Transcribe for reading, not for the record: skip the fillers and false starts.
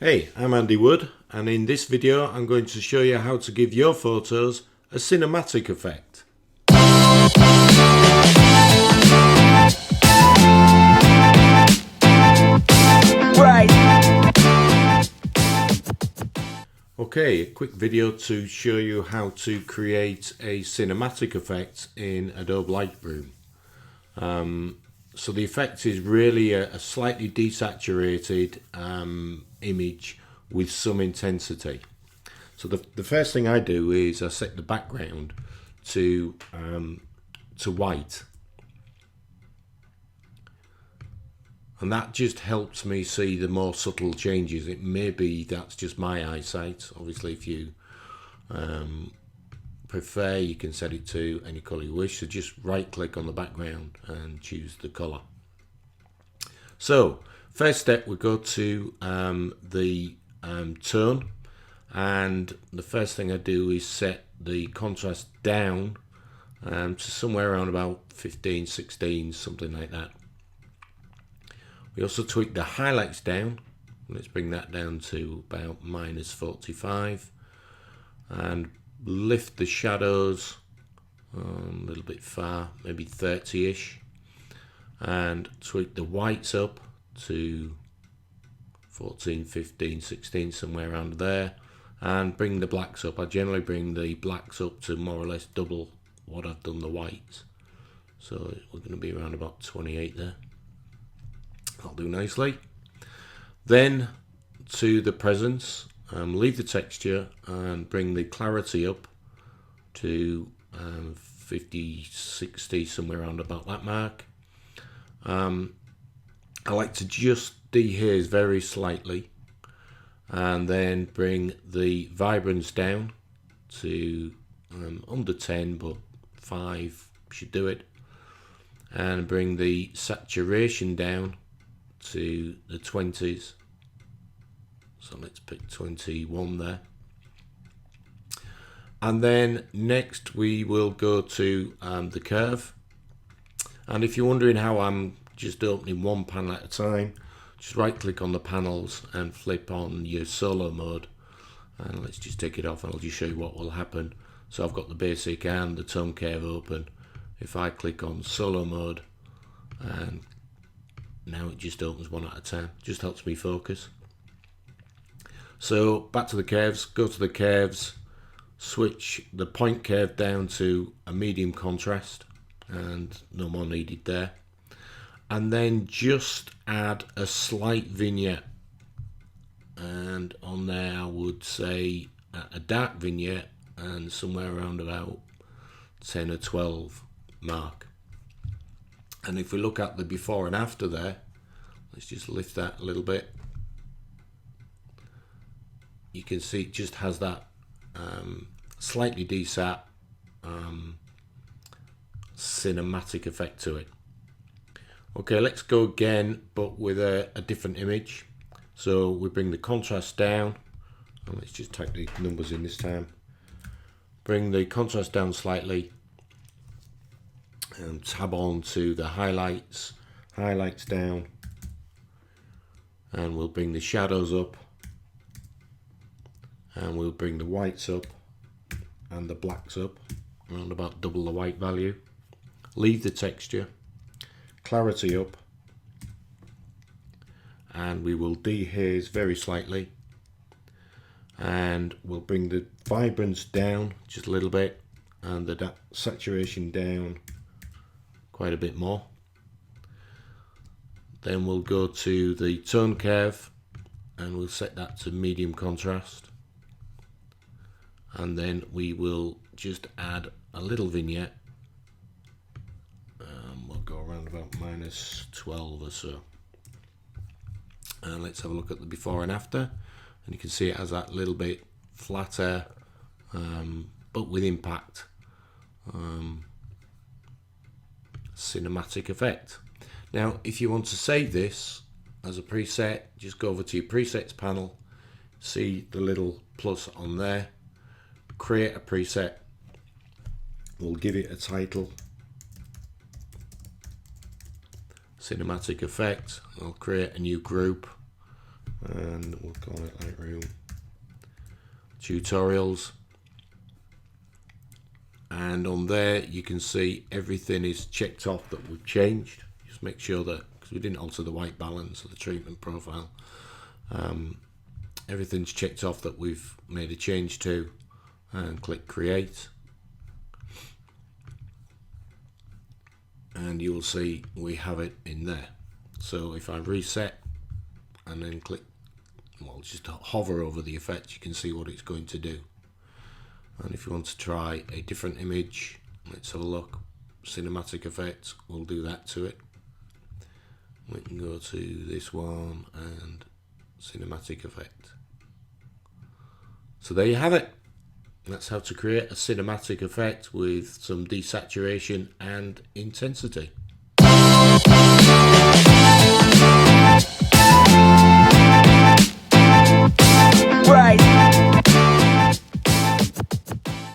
Hey, I'm Andy Wood, and in this video I'm going to show you how to give your photos a cinematic effect. Okay, a quick video to show you how to create a cinematic effect in Adobe Lightroom. So the effect is really a slightly desaturated image with some intensity. So the first thing I do is I set the background to white, and that just helps me see the more subtle changes. It may be that's just my eyesight. Obviously, if you prefer, you can set it to any color you wish. So just right click on the background and choose the color. So first step, we go to the tone, and the first thing I do is set the contrast down to somewhere around about 15, 16, something like that. We also tweak the highlights down. Let's bring that down to about -45, and lift the shadows a little bit far, maybe 30-ish, and tweak the whites up to 14, 15, 16, somewhere around there, and bring the blacks up. I generally bring the blacks up to more or less double what I've done the whites, so we're going to be around about 28 there. That'll do nicely. Then to the presence, leave the texture and bring the clarity up to 50, 60, somewhere around about that mark. I like to just dehaze very slightly, and then bring the vibrance down to under 10, but 5 should do it, and bring the saturation down to the 20s. So let's pick 21 there. And then next we will go to the curve. And if you're wondering how I'm just opening one panel at a time, just right click on the panels and flip on your solo mode, and let's just take it off and I'll just show you what will happen. So I've got the basic and the tone curve open. If I click on solo mode, and now it just opens one at a time, just helps me focus. So back to the curves, go to the curves, switch the point curve down to a medium contrast, and no more needed there. And then just add a slight vignette, and on there I would say a dark vignette, and somewhere around about 10 or 12 mark. And if we look at the before and after there, let's just lift that a little bit. You can see it just has that slightly desat cinematic effect to it. Okay, let's go again, but with a different image. So we bring the contrast down, and let's just type the numbers in this time. Bring the contrast down slightly, and tab on to the highlights down, and we'll bring the shadows up, and we'll bring the whites up and the blacks up around about double the white value. Leave the texture, clarity up, and we will dehaze very slightly, and we'll bring the vibrance down just a little bit, and the saturation down quite a bit more. Then we'll go to the tone curve, and we'll set that to medium contrast, and then we will just add a little vignette. We'll go around about -12 or so, and let's have a look at the before and after, and you can see it has that little bit flatter but with impact cinematic effect. Now if you want to save this as a preset, just go over to your presets panel, see the little plus on there, create a preset. We'll give it a title, cinematic effect. I'll create a new group, and we'll call it Lightroom Tutorials. And on there you can see everything is checked off that we've changed. Just make sure that, because we didn't alter the white balance of the treatment profile, everything's checked off that we've made a change to, and click create, and you will see we have it in there. So if I reset and then click, well, just hover over the effect, you can see what it's going to do. And if you want to try a different image, let's have a look. Cinematic effect, we'll do that to it. We can go to this one and cinematic effect. So there you have it. That's how to create a cinematic effect with some desaturation and intensity.